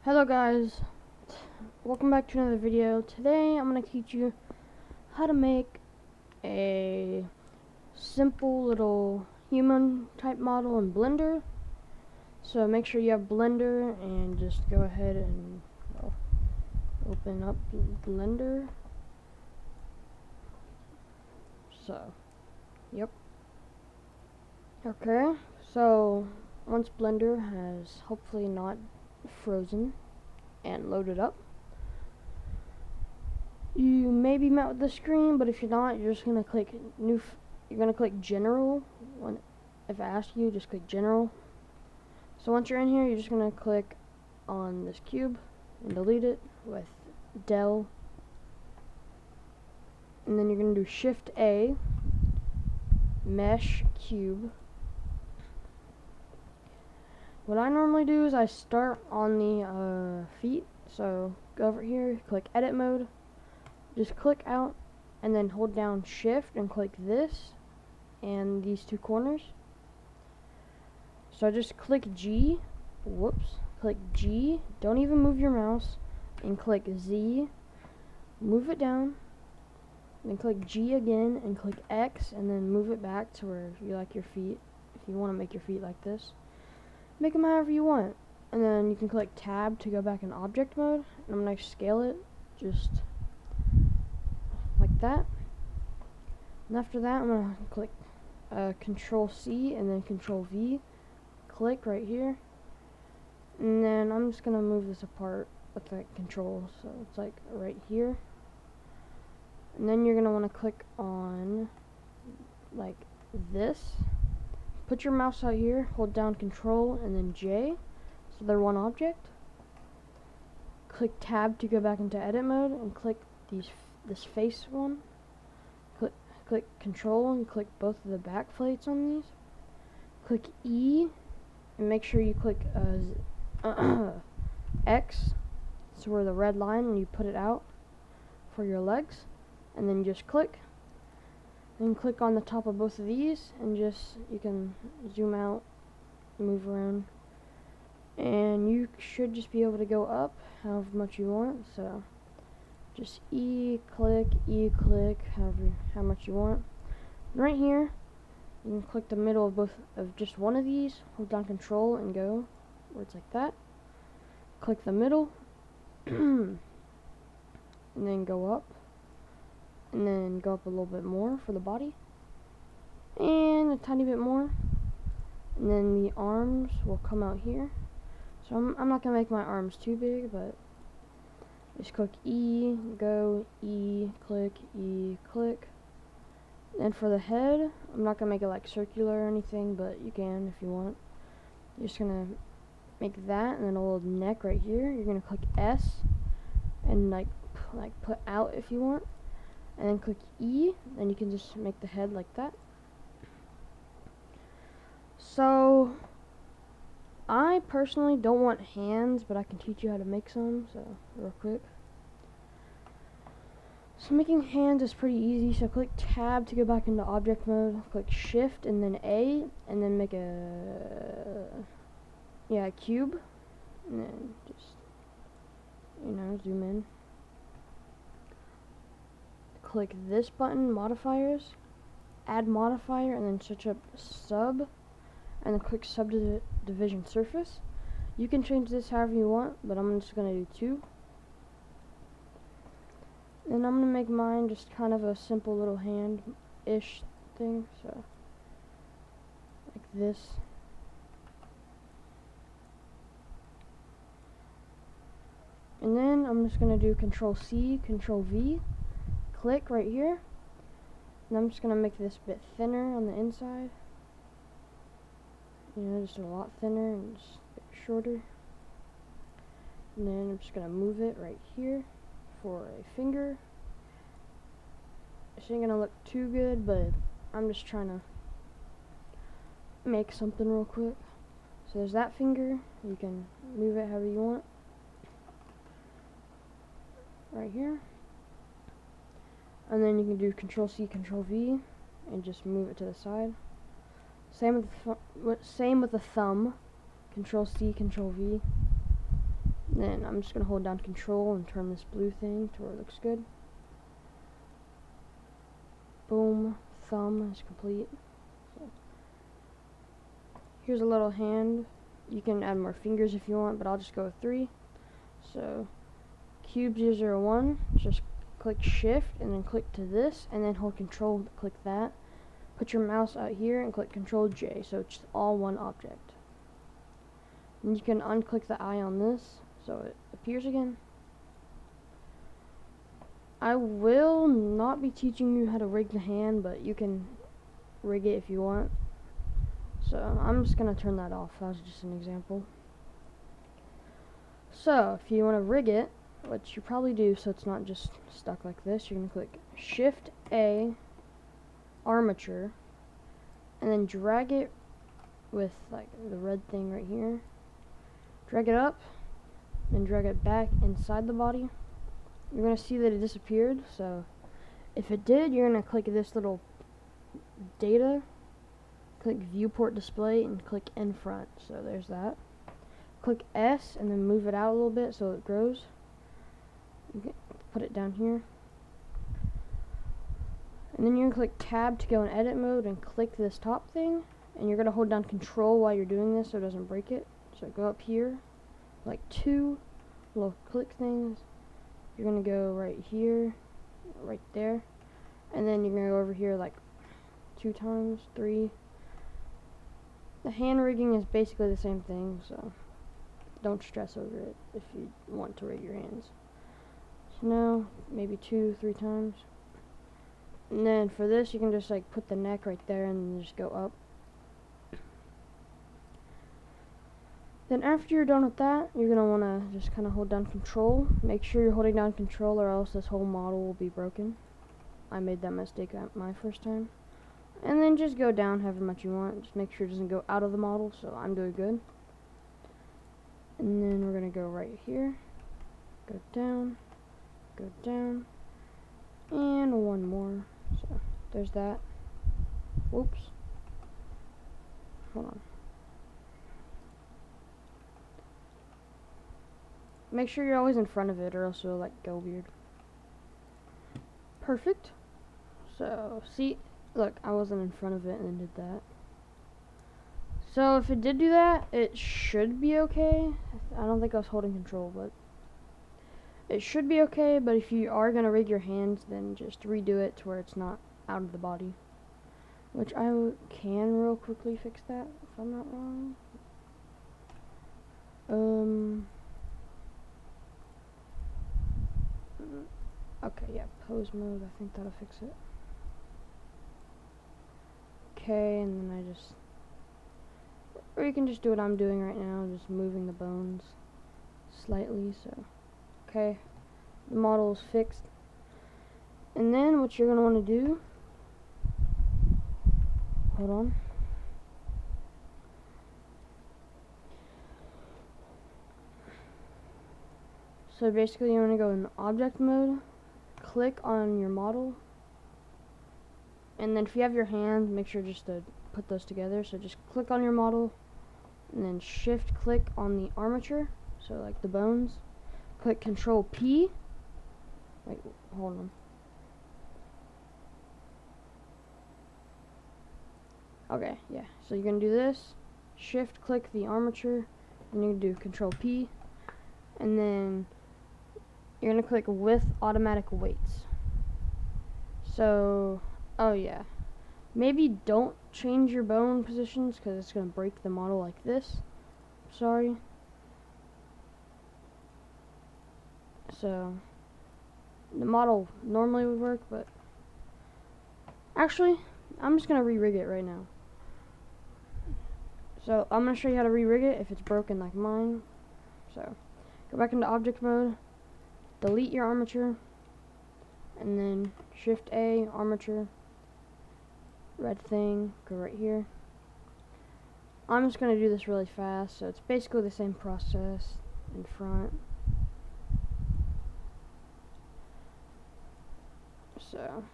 Hello guys, welcome back to another video. Today I'm going to teach you how to make a simple little human type model in Blender. So make sure you have Blender and just go ahead and open up Blender. So, yep. Okay, so once Blender has hopefully not frozen and loaded up, you may be met with the screen, but if you're not, you're just gonna click new. You're gonna click general. If I ask you, just click general. So once you're in here, you're just gonna click on this cube and delete it with del, and then you're gonna do Shift A, mesh cube. What I normally do is I start on the feet. So go over here, click edit mode. Just click out and then hold down shift and click this and these two corners. So just click G, click G, don't even move your mouse, and click Z, move it down, then click G again and click X and then move it back to where you like your feet. If you want to make your feet like this, make them however you want. And then you can click tab to go back in object mode, and I'm going to scale it just like that. And after that, I'm going to click Control C and then Control V. Click right here. And then I'm just going to move this apart with that control. So it's like right here. And then you're going to want to click on like this. Put your mouse out here, hold down Control and then J. So they're one object. Click tab to go back into edit mode and click this face one. Click Control and click both of the back plates on these. Click E and make sure you click X, so where the red line, and you put it out for your legs, and then just click. Then click on the top of both of these, and you can zoom out, move around, and you should just be able to go up however much you want. So just E click, how much you want. And right here, you can click the middle of just one of these, hold down Control and go where it's like that. Click the middle, and then go up, and then go up a little bit more for the body, and a tiny bit more, and then the arms will come out here. So I'm not gonna make my arms too big, but just click E, go, E, click, and for the head, I'm not gonna make it like circular or anything, but you can if you want. You're just gonna make that, and then a little neck right here. You're gonna click S, and like put out if you want, and then click E, then you can just make the head like that. So I personally don't want hands, but I can teach you how to make some, so real quick. So making hands is pretty easy, so click tab to go back into object mode, click shift and then A, and then make a cube, and then just, zoom in. Click this button, modifiers, add modifier, and then search up sub, and then click subdivision surface. You can change this however you want, but I'm just going to do 2. And I'm going to make mine just kind of a simple little hand-ish thing, so like this. And then I'm just going to do Control C, Control V, click right here, and I'm just going to make this a bit thinner on the inside. Just a lot thinner and just a bit shorter. And then I'm just going to move it right here for a finger. This ain't gonna look too good, but I'm just trying to make something real quick. So there's that finger. You can move it however you want. Right here. And then you can do Control C, Control V, and just move it to the side. Same with the thumb. Control C, Control V. Then I'm just going to hold down control and turn this blue thing to where it looks good. Boom, thumb is complete. So here's a little hand. You can add more fingers if you want, but I'll just go with 3. So cube 001, just click shift and then click to this and then hold control to click that. Put your mouse out here and click control J, so it's all one object. And you can unclick the eye on this so it appears again. I will not be teaching you how to rig the hand, but you can rig it if you want. So I'm just gonna turn that off. That was just an example. So if you want to rig it, which you probably do so it's not just stuck like this, you're gonna click Shift A, armature, and then drag it with like the red thing right here. Drag it up and drag it back inside the body. You're gonna see that it disappeared, so if it did, you're gonna click this little data, click viewport display, and click in front. So there's that. Click S and then move it out a little bit so it grows. You can put it down here. And then you're gonna click tab to go in edit mode and click this top thing, and you're gonna hold down control while you're doing this so it doesn't break it. So go up here, like 2 little click things. You're gonna go right here, right there, and then you're gonna go over here like 2 times, 3. The hand rigging is basically the same thing, so don't stress over it if you want to rig your hands. So now, maybe 2, 3 times. And then for this, you can just like put the neck right there and then just go up. Then after you're done with that, you're going to want to just kind of hold down control. Make sure you're holding down control or else this whole model will be broken. I made that mistake my first time. And then just go down however much you want. Just make sure it doesn't go out of the model, so I'm doing good. And then we're going to go right here. Go down, and 1 more. So there's that. Whoops. Hold on. Make sure you're always in front of it or else it'll like go weird. Perfect. So see, look, I wasn't in front of it and then did that. So if it did do that, it should be okay. I don't think I was holding control, but it should be okay. But if you are gonna rig your hands, then just redo it to where it's not out of the body. Which I can real quickly fix that if I'm not wrong. Okay, yeah, pose mode, I think that'll fix it. Okay, and then I just, or you can just do what I'm doing right now, just moving the bones slightly, so, okay, the model is fixed. And then what you're going to want to do, hold on. So basically you want to go in object mode, click on your model, and then if you have your hand, make sure just to put those together. So just click on your model, and then shift click on the armature, so like the bones. Click Control P. Wait, hold on. Okay, yeah. So you're gonna do this, shift click the armature, and you're gonna do Control P, and then you're gonna click with automatic weights. So, oh yeah, maybe don't change your bone positions because it's gonna break the model like this. Sorry. So the model normally would work, but actually I'm just gonna re-rig it right now. So I'm gonna show you how to re-rig it if it's broken like mine. So go back into object mode, delete your armature, and then Shift A, armature, red thing, go right here. I'm just going to do this really fast, so it's basically the same process in front. So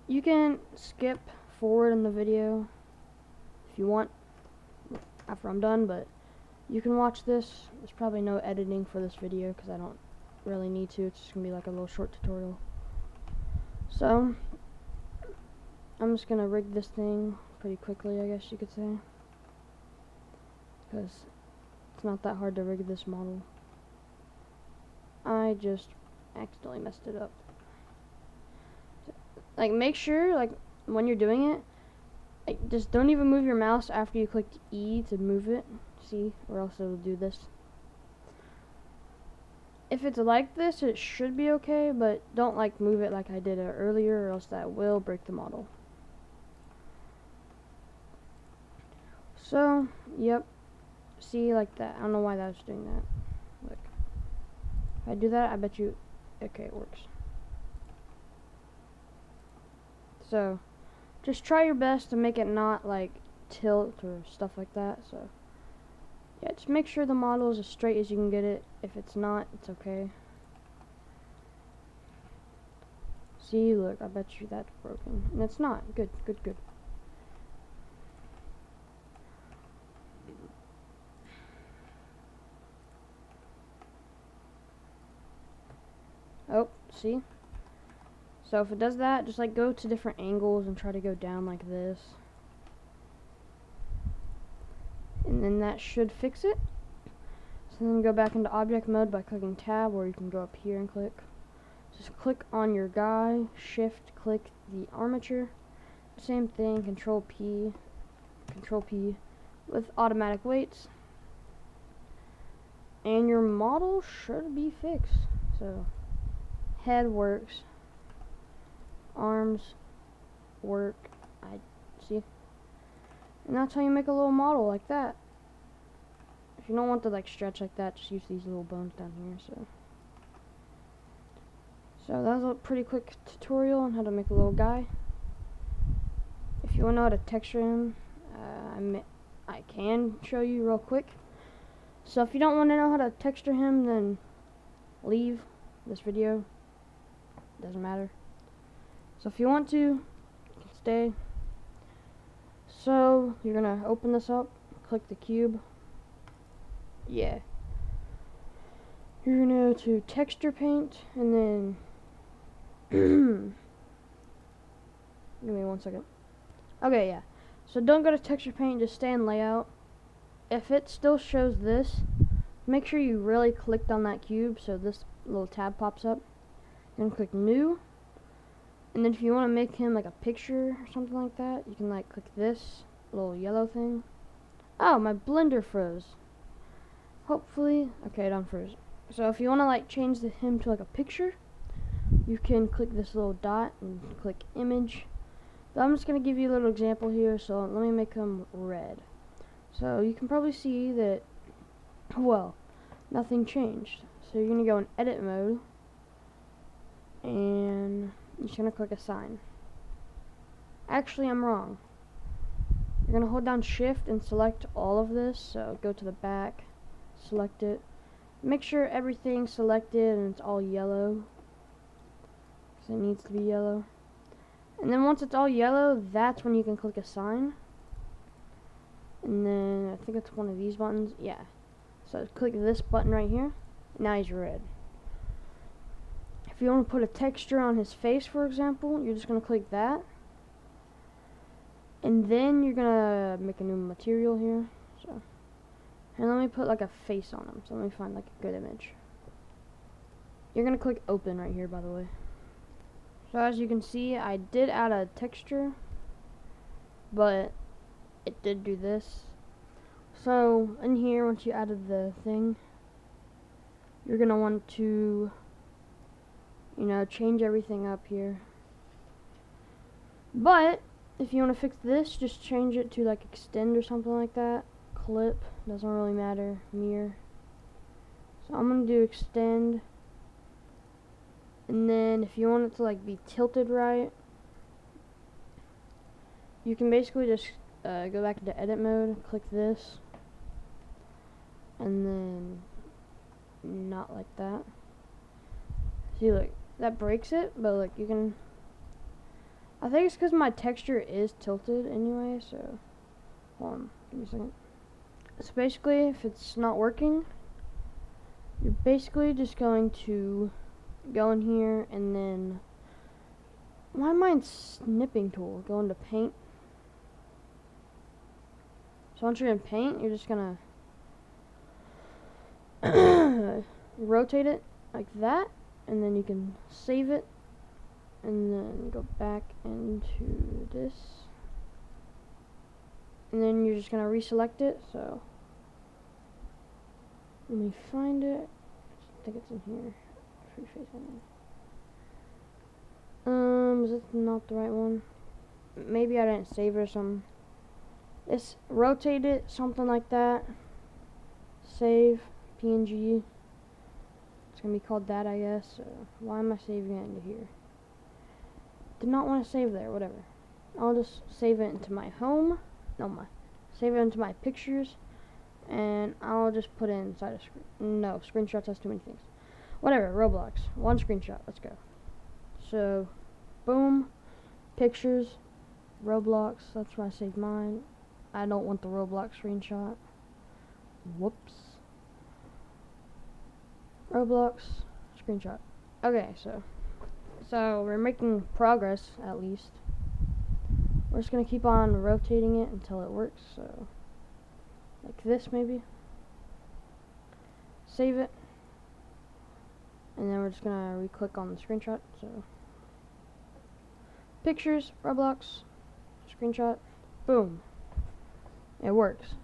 you can skip forward in the video if you want after I'm done, but You can watch this. There's probably no editing for this video because I don't really need to. It's just going to be like a little short tutorial. So, I'm just going to rig this thing pretty quickly, I guess you could say. Because it's not that hard to rig this model. I just accidentally messed it up. Like, make sure, like, when you're doing it, like, just don't even move your mouse after you clicked E to move it. See? Or else it'll do this. If it's like this, it should be okay, but don't, like, move it like I did it earlier, or else that will break the model. So, yep. See, like that. I don't know why that was doing that. Look. If I do that, I bet you... Okay, it works. So, just try your best to make it not, like, tilt or stuff like that. So, yeah, just make sure the model is as straight as you can get it. If it's not, it's okay. See, look, I bet you that's broken. And it's not. Good, good, good. Oh, see? So if it does that, just like go to different angles and try to go down like this. And then that should fix it. So then go back into object mode by clicking tab, or you can go up here and click. Just click on your guy, shift click the armature. Same thing, control P with automatic weights. And your model should be fixed. So head works. Arms work. I see. And that's how you make a little model like that. If you don't want to like stretch like that, just use these little bones down here. So that was a pretty quick tutorial on how to make a little guy. If you want to know how to texture him, I can show you real quick. So if you don't want to know how to texture him, then leave this video. Doesn't matter. So if you want to, you can stay. So you're gonna open this up, click the cube. Yeah. You're gonna go to texture paint, and then give me 1 second. Okay, yeah. So don't go to texture paint, just stay in layout. If it still shows this, make sure you really clicked on that cube so this little tab pops up. Then click new. And then if you want to make him like a picture or something like that, you can like click this little yellow thing. Oh, my blender froze. Hopefully, okay, it unfroze. So if you want to like change him to like a picture, you can click this little dot and click image. But I'm just going to give you a little example here, so let me make him red. So you can probably see that, well, nothing changed. So you're going to go in edit mode, and you're just going to click assign. Actually, I'm wrong. You're going to hold down shift and select all of this, so go to the back, select it. Make sure everything's selected and it's all yellow, because it needs to be yellow. And then once it's all yellow, that's when you can click assign. And then I think it's one of these buttons. Yeah. So click this button right here. Now he's red. If you want to put a texture on his face, for example, you're just going to click that. And then you're going to make a new material here. So, and let me put like a face on him. So let me find like a good image. You're going to click open right here, by the way. So as you can see, I did add a texture, but it did do this. So in here, once you added the thing, you're going to want to, you know, change everything up here. But if you want to fix this, just change it to like extend or something like that. Clip, doesn't really matter. Mirror. So I'm going to do extend. And then if you want it to like be tilted right, you can basically just go back into edit mode, click this, and then not like that. See, look, that breaks it, but look, you can, I think it's because my texture is tilted anyway, so hold on, give me a second. So basically, if it's not working, you're basically just going to go in here and then, why am I in snipping tool? Go into paint. So once you're in paint, you're just gonna rotate it like that, and then you can save it, and then go back into this, and then you're just gonna reselect it. So let me find it. I think it's in here. Free face on. Is it not the right one? Maybe I didn't save it or something. It's rotate it, something like that. Save PNG. It's gonna be called that, I guess. So why am I saving it into here? Did not want to save there. Whatever. I'll just save it into my home. Save it into my pictures, and I'll just put it inside a screen. No, screenshots has too many things. Whatever. Roblox. One screenshot. Let's go. So, boom. Pictures. Roblox. That's where I saved mine. I don't want the Roblox screenshot. Whoops. Roblox screenshot. Okay, so we're making progress, at least. We're just gonna keep on rotating it until it works. So like this, maybe. Save it, and then we're just gonna re-click on the screenshot. So pictures, Roblox screenshot, boom. It works.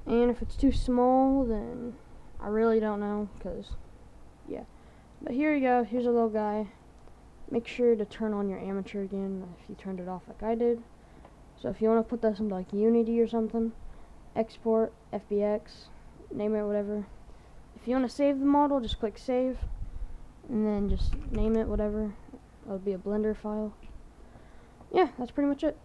And if it's too small, then I really don't know, because, yeah. But here you go. Here's a little guy. Make sure to turn on your amateur again if you turned it off like I did. So if you want to put this into like Unity or something, export, FBX, name it whatever. If you want to save the model, just click save, and then just name it whatever. It'll be a Blender file. Yeah, that's pretty much it.